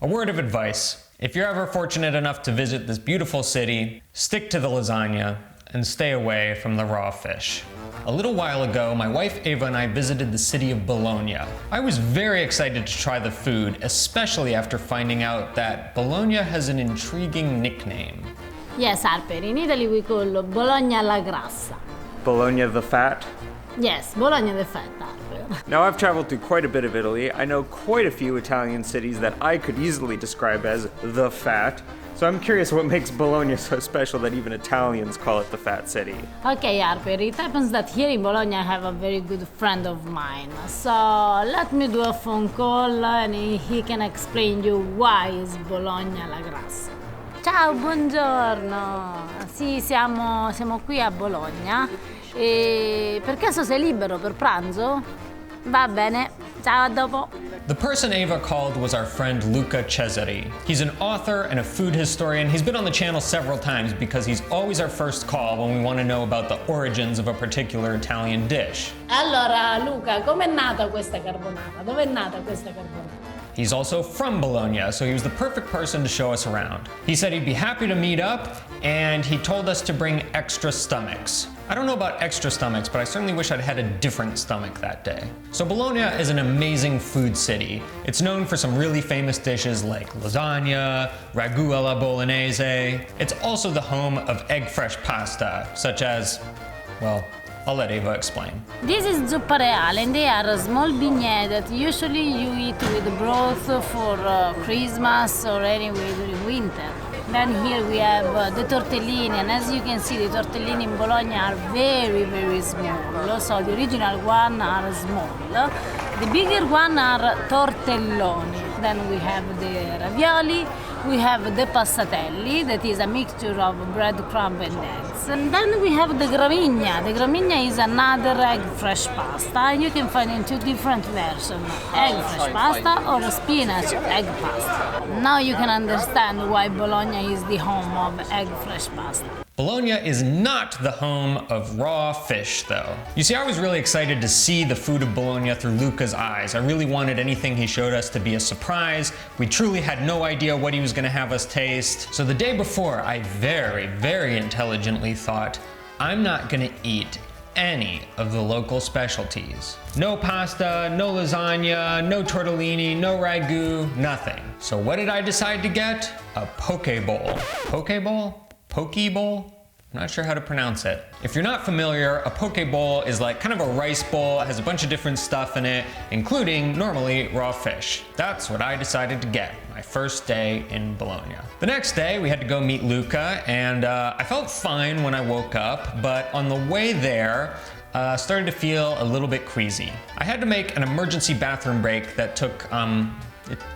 A word of advice. If you're ever fortunate enough to visit this beautiful city, stick to the lasagna and stay away from the raw fish. A little while ago, my wife Eva and I visited the city of Bologna. I was very excited to try the food, especially after finding out that Bologna has an intriguing nickname. Yes, Harper. In Italy we call Bologna alla Grassa. Bologna the Fat? Yes, Bologna the Fat, Harper. Now, I've traveled through quite a bit of Italy. I know quite a few Italian cities that I could easily describe as the Fat. So I'm curious what makes Bologna so special that even Italians call it the Fat City. Okay, Harper, it happens that here in Bologna I have a very good friend of mine. So let me do a phone call and he can explain you why is Bologna alla Grassa. Ciao, buongiorno. Sì, siamo qui a Bologna. E per caso sei libero per pranzo? Va bene. Ciao, a dopo. The person Eva called was our friend Luca Cesari. He's an author and a food historian. He's been on the channel several times because he's always our first call when we want to know about the origins of a particular Italian dish. Allora, Luca, com'è nata questa carbonara? Dove è nata questa carbonara? He's also from Bologna, so he was the perfect person to show us around. He said he'd be happy to meet up, and he told us to bring extra stomachs. I don't know about extra stomachs, but I certainly wish I'd had a different stomach that day. So Bologna is an amazing food city. It's known for some really famous dishes like lasagna, ragu alla Bolognese. It's also the home of egg fresh pasta, such as, well, I'll let Eva explain. This is zuppa reale, and they are small beignets that usually you eat with broth for Christmas or anyway during winter. Then here we have the tortellini, and as you can see, the tortellini in Bologna are very, very small. So the original one are small. The bigger one are tortelloni. Then we have the ravioli, we have the passatelli, that is a mixture of breadcrumb and eggs. And then we have the gramigna. The gramigna is another egg fresh pasta. You can find in two different versions, egg fresh pasta or spinach egg pasta. Now you can understand why Bologna is the home of egg fresh pasta. Bologna is not the home of raw fish, though. You see, I was really excited to see the food of Bologna through Luca's eyes. I really wanted anything he showed us to be a surprise. We truly had no idea what he was going to have us taste. So the day before, I very, very intelligently thought, I'm not going to eat any of the local specialties. No pasta, no lasagna, no tortellini, no ragu, nothing. So what did I decide to get? A poke bowl. Poke bowl? Poke bowl? I'm not sure how to pronounce it. If you're not familiar, a poke bowl is like kind of a rice bowl. It has a bunch of different stuff in it, including normally raw fish. That's what I decided to get my first day in Bologna. The next day, we had to go meet Luca, and I felt fine when I woke up, but on the way there, started to feel a little bit queasy. I had to make an emergency bathroom break that took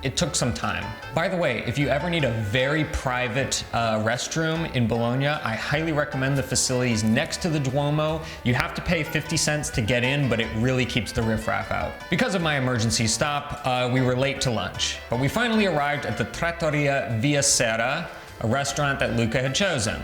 It took some time. By the way, if you ever need a very private restroom in Bologna, I highly recommend the facilities next to the Duomo. You have to pay 50 cents to get in, but it really keeps the riffraff out. Because of my emergency stop, we were late to lunch, but we finally arrived at the Trattoria Via Sera, a restaurant that Luca had chosen.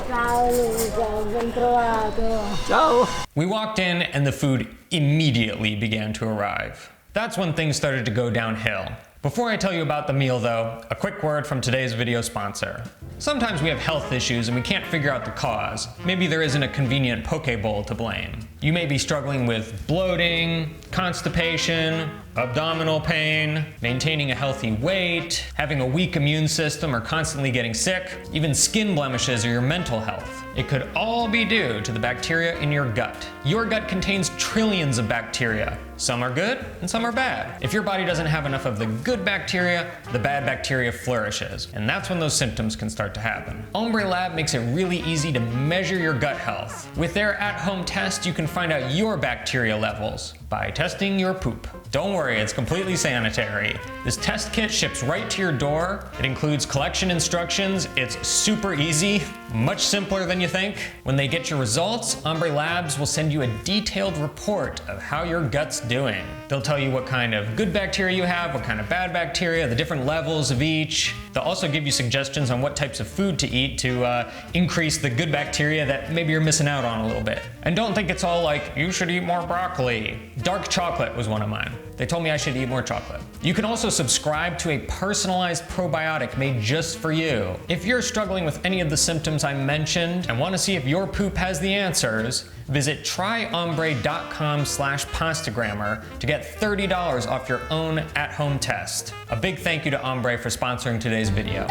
Ciao Luca, ben trovato. Ciao! We walked in and the food immediately began to arrive. That's when things started to go downhill. Before I tell you about the meal though, a quick word from today's video sponsor. Sometimes we have health issues and we can't figure out the cause. Maybe there isn't a convenient poke bowl to blame. You may be struggling with bloating, constipation, abdominal pain, maintaining a healthy weight, having a weak immune system or constantly getting sick, even skin blemishes or your mental health. It could all be due to the bacteria in your gut. Your gut contains trillions of bacteria. Some are good and some are bad. If your body doesn't have enough of the good bacteria, the bad bacteria flourishes. And that's when those symptoms can start to happen. Ombre Lab makes it really easy to measure your gut health. With their at-home test, you can find out your bacteria levels by testing your poop. Don't worry, it's completely sanitary. This test kit ships right to your door. It includes collection instructions. It's super easy, much simpler than you think. When they get your results, Ombre Labs will send you a detailed report of how your gut's doing. They'll tell you what kind of good bacteria you have, what kind of bad bacteria, the different levels of each. They'll also give you suggestions on what types of food to eat to increase the good bacteria that maybe you're missing out on a little bit. And don't think it's all like, you should eat more broccoli. Dark chocolate was one of mine. They told me I should eat more chocolate. You can also subscribe to a personalized probiotic made just for you. If you're struggling with any of the symptoms I mentioned and want to see if your poop has the answers, visit tryombre.com/pastagrammer to get $30 off your own at-home test. A big thank you to Ombre for sponsoring today's video.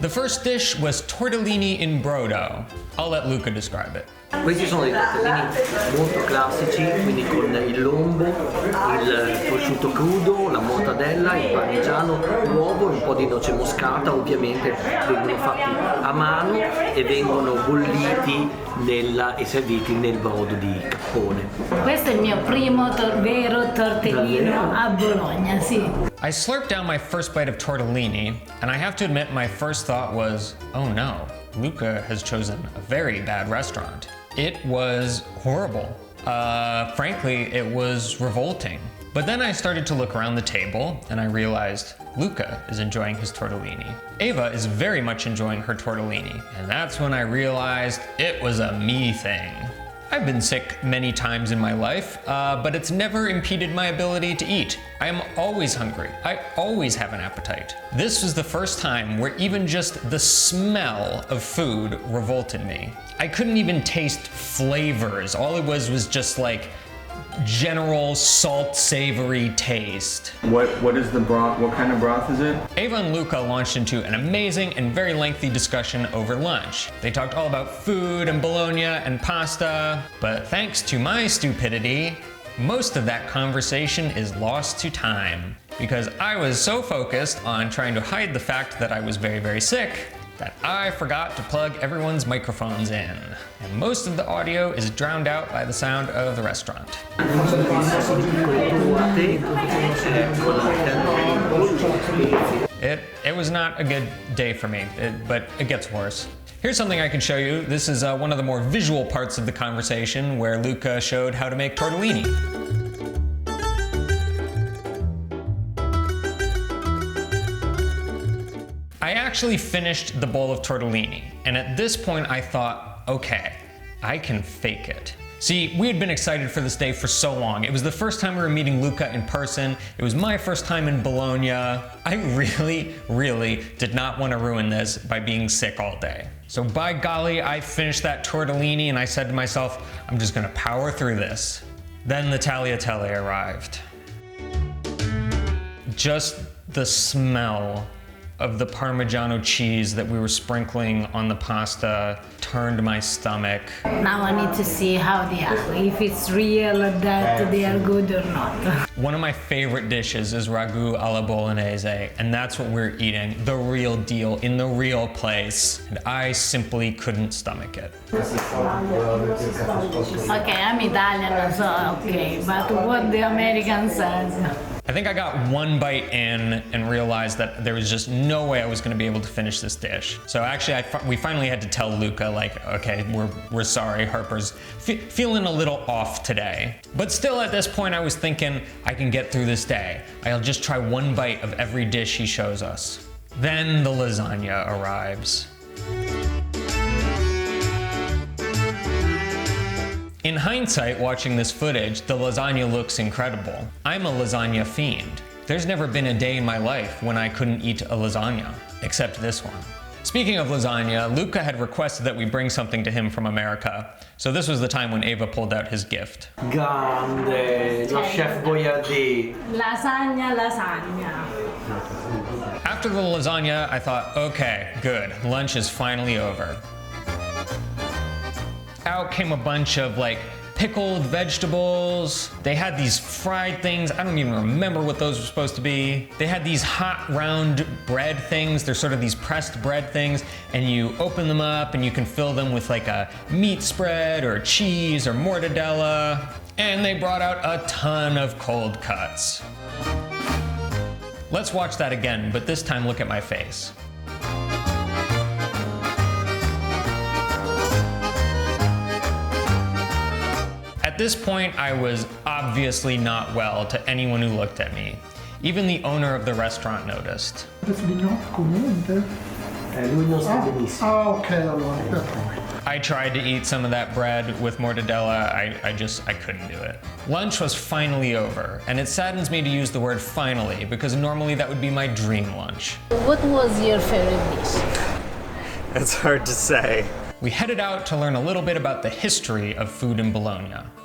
The first dish was tortellini in brodo. I'll let Luca describe it. Questi sono dei tortellini molto classici, quindi con il lombo, il prosciutto crudo, la mortadella, il parmigiano, l'uovo e un po' di noce moscata. Ovviamente vengono fatti a mano e vengono bolliti e serviti nel brodo di cappone. Questo è il mio primo vero tortellino a Bologna, sì. I slurped down my first bite of tortellini, and I have to admit my first thought was, oh no, Luca has chosen a very bad restaurant. It was horrible. Frankly, it was revolting. But then I started to look around the table and I realized Luca is enjoying his tortellini. Eva is very much enjoying her tortellini. And that's when I realized it was a me thing. I've been sick many times in my life, but it's never impeded my ability to eat. I am always hungry. I always have an appetite. This was the first time where even just the smell of food revolted me. I couldn't even taste flavors. All it was just like general salt, savory taste. What is the broth? What kind of broth is it? Eva and Luca launched into an amazing and very lengthy discussion over lunch. They talked all about food and Bologna and pasta, but thanks to my stupidity, most of that conversation is lost to time because I was so focused on trying to hide the fact that I was very, very sick that I forgot to plug everyone's microphones in. And most of the audio is drowned out by the sound of the restaurant. It was not a good day for me, but it gets worse. Here's something I can show you. This is one of the more visual parts of the conversation where Luca showed how to make tortellini. I actually finished the bowl of tortellini, and at this point I thought, okay, I can fake it. See, we had been excited for this day for so long. It was the first time we were meeting Luca in person. It was my first time in Bologna. I really, really did not want to ruin this by being sick all day. So by golly, I finished that tortellini and I said to myself, I'm just gonna power through this. Then the tagliatelle arrived. Just the smell of the Parmigiano cheese that we were sprinkling on the pasta turned my stomach. Now I need to see how they are, if it's real that they are good or not. One of my favorite dishes is ragu alla Bolognese, and that's what we're eating, the real deal, in the real place. And I simply couldn't stomach it. Okay, I'm Italian, so okay, but what the American says. I think I got one bite in and realized that there was just no way I was going to be able to finish this dish. So actually, we finally had to tell Luca, like, okay, we're sorry, Harper's feeling a little off today. But still at this point, I was thinking, I can get through this day. I'll just try one bite of every dish he shows us. Then the lasagna arrives. In hindsight, watching this footage, the lasagna looks incredible. I'm a lasagna fiend. There's never been a day in my life when I couldn't eat a lasagna, except this one. Speaking of lasagna, Luca had requested that we bring something to him from America, so this was the time when Eva pulled out his gift. Grande, lo chef Boyardee. Lasagna, lasagna. After the lasagna, I thought, okay, good, lunch is finally over. Out came a bunch of like pickled vegetables. They had these fried things. I don't even remember what those were supposed to be. They had these hot round bread things. They're sort of these pressed bread things, and you open them up and you can fill them with like a meat spread or cheese or mortadella. And they brought out a ton of cold cuts. Let's watch that again, but this time look at my face. At this point, I was obviously not well to anyone who looked at me. Even the owner of the restaurant noticed. Lui non sta benissimo. Ah, ok, allora. I tried to eat some of that bread with mortadella. I couldn't do it. Lunch was finally over, and it saddens me to use the word finally because normally that would be my dream lunch. What was your favorite dish? It's hard to say. We headed out to learn a little bit about the history of food in Bologna.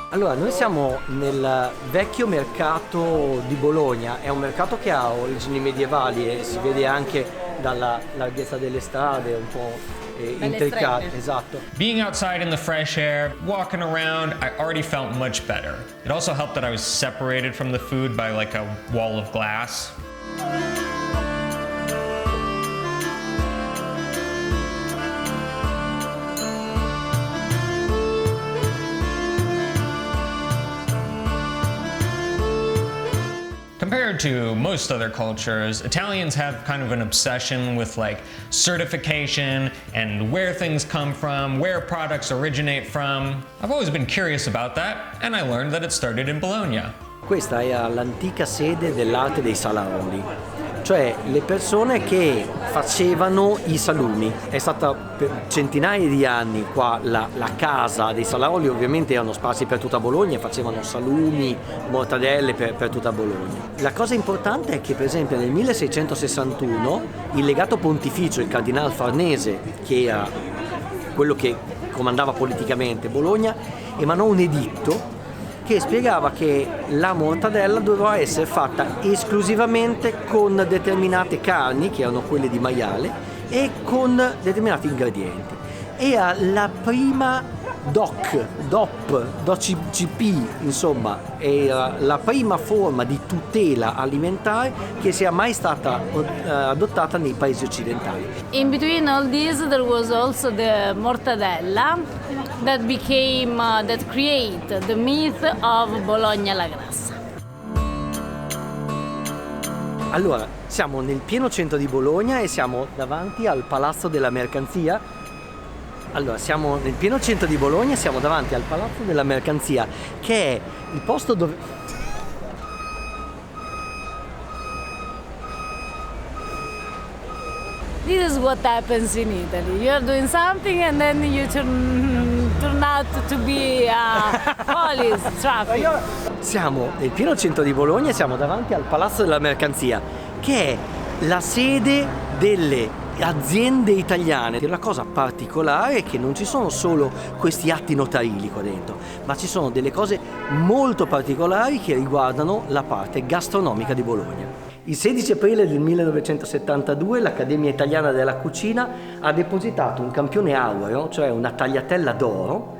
Allora, noi siamo nel vecchio mercato di Bologna, è un mercato che ha origini medievali e si vede anche dalla larghezza delle strade, un po' intricate. Esatto. Being outside in the fresh air, walking around, I already felt much better. It also helped that I was separated from the food by like a wall of glass. Compared to most other cultures, Italians have kind of an obsession with like certification and where things come from, where products originate from. I've always been curious about that, and I learned that it started in Bologna. Questa è l'antica sede dell'arte dei salaroli, cioè le persone che facevano i salumi. È stata per centinaia di anni qua la casa dei salaroli, ovviamente erano sparsi per tutta Bologna e facevano salumi, mortadelle per tutta Bologna. La cosa importante è che per esempio nel 1661 il legato pontificio, il cardinale Farnese, che era quello che comandava politicamente Bologna, emanò un editto che spiegava che la mortadella doveva essere fatta esclusivamente con determinate carni, che erano quelle di maiale, e con determinati ingredienti. Era la prima DOCP, insomma, era la prima forma di tutela alimentare che sia mai stata adottata nei paesi occidentali. In between all this, there was also the mortadella that became, that create the myth of Bologna la Grassa. Allora, siamo nel pieno centro di Bologna e siamo davanti al Palazzo della Mercanzia. Allora, siamo nel pieno centro di Bologna e siamo davanti al Palazzo della Mercanzia, che è il posto dove... This is what happens in Italy. You are doing something and then you turn out to be police, traffic. Siamo nel pieno centro di Bologna e siamo davanti al Palazzo della Mercanzia, che è la sede delle aziende italiane. La cosa particolare è che non ci sono solo questi atti notarili qua dentro, ma ci sono delle cose molto particolari che riguardano la parte gastronomica di Bologna. Il 16 aprile del 1972 l'Accademia Italiana della Cucina ha depositato un campione aureo, cioè una tagliatella d'oro,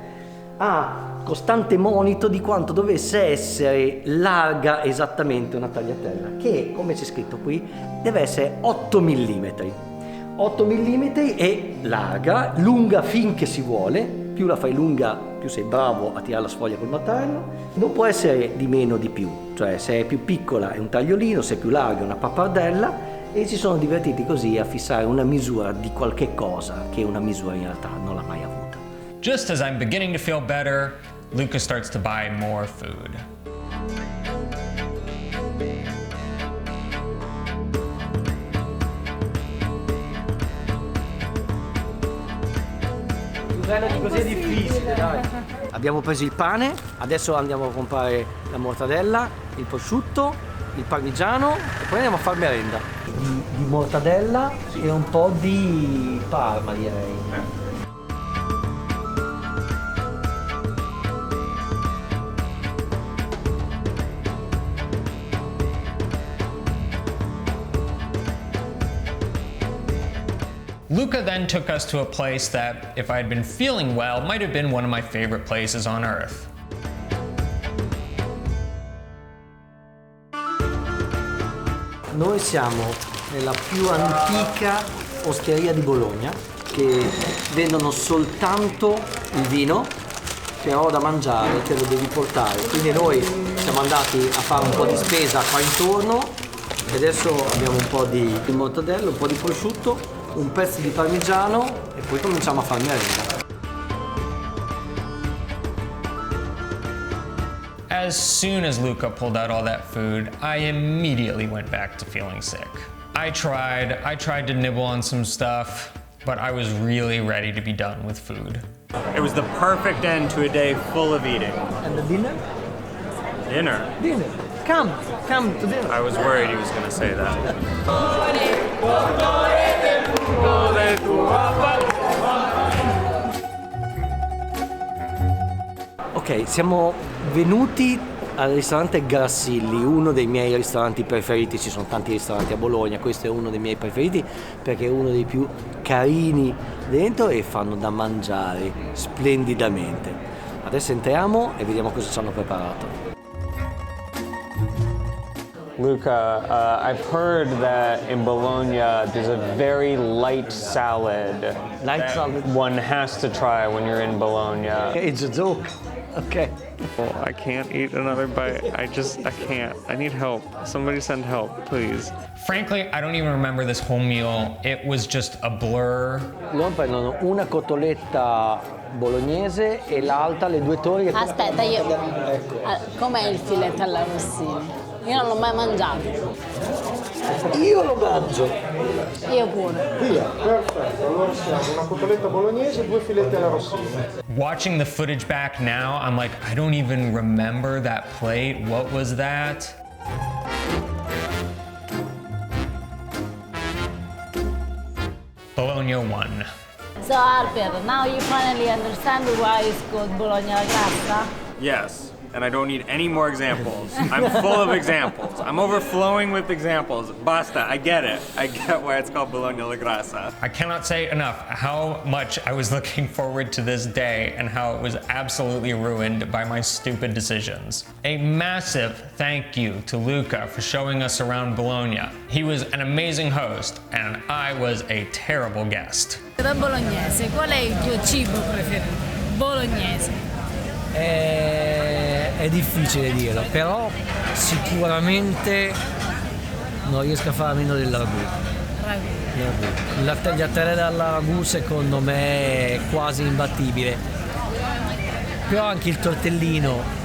a costante monito di quanto dovesse essere larga esattamente una tagliatella, che, come c'è scritto qui, deve essere 8 mm. 8 mm è larga, lunga finché si vuole, più la fai lunga più sei bravo a tirare la sfoglia col martello, non può essere di meno o di più, cioè se è più piccola è un tagliolino, se è più larga è una pappardella, e si sono divertiti così a fissare una misura di qualche cosa che una misura in realtà non l'ha mai avuta. Just as I'm beginning to feel better, Luca starts to buy more food. Così è difficile, dai. Abbiamo preso il pane, adesso andiamo a comprare la mortadella, il prosciutto, il parmigiano e poi andiamo a far merenda. Di mortadella e un po' di parma, direi. Luca then took us to a place that, if I had been feeling well, might have been one of my favorite places on earth. Noi siamo nella più antica osteria di Bologna, che vendono soltanto il vino, che ho da mangiare, te lo devi portare. Quindi noi siamo andati a fare un po' di spesa qua intorno e adesso abbiamo un po' di mortadella, un po' di prosciutto, un pezzo di parmigiano e poi cominciamo a fare merenda. As soon as Luca pulled out all that food, I immediately went back to feeling sick. I tried to nibble on some stuff, but I was really ready to be done with food. It was the perfect end to a day full of eating. And the dinner? Dinner? Dinner. Come to dinner. I was worried he was going to say that. Ok, siamo venuti al ristorante Grassilli, uno dei miei ristoranti preferiti. Ci sono tanti ristoranti a Bologna, questo è uno dei miei preferiti perché è uno dei più carini dentro e fanno da mangiare splendidamente. Adesso entriamo e vediamo cosa ci hanno preparato. Luca, I've heard that in Bologna there's a very light salad. Light salad? One has to try when you're in Bologna. It's a joke. Ok. Well, I can't eat another bite. I can't. I need help. Somebody send help, please. Frankly, I don't even remember this whole meal. It was just a blur. Loro prendono una cotoletta bolognese e l'altra, le due torri. Aspetta, io. Ecco. Com'è il filetto alla Rossini? Io non l'ho mai mangiato. Io lo mangio. Io pure. Via, perfetto. Allora siamo una cotoletta bolognese e 2 filetti alla Rossini. Watching the footage back now, I'm like, I don't even remember that plate. What was that? Bologna won. So Harper, now you finally understand why it's called Bologna alla Grassa? Yes, and I don't need any more examples. I'm full of examples. I'm overflowing with examples. Basta, I get it. I get why it's called Bologna alla Grassa. I cannot say enough how much I was looking forward to this day and how it was absolutely ruined by my stupid decisions. A massive thank you to Luca for showing us around Bologna. He was an amazing host and I was a terrible guest. Da bolognese, qual è il tuo cibo preferito? Bolognese. È difficile dirlo, però sicuramente non riesco a fare a meno del ragù. La tagliatelle alla ragù secondo me è quasi imbattibile, però anche il tortellino.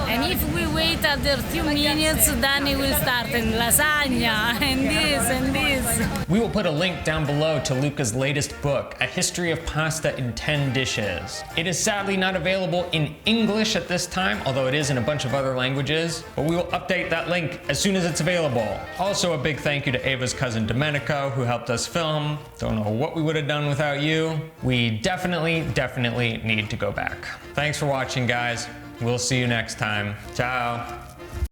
And if we wait other few minutes, then it will start in lasagna and this and this. We will put a link down below to Luca's latest book, A History of Pasta in 10 Dishes. It is sadly not available in English at this time, although it is in a bunch of other languages, but we will update that link as soon as it's available. Also a big thank you to Eva's cousin Domenico, who helped us film. Don't know what we would have done without you. We definitely need to go back. Thanks for watching, guys. We'll see you next time. Ciao.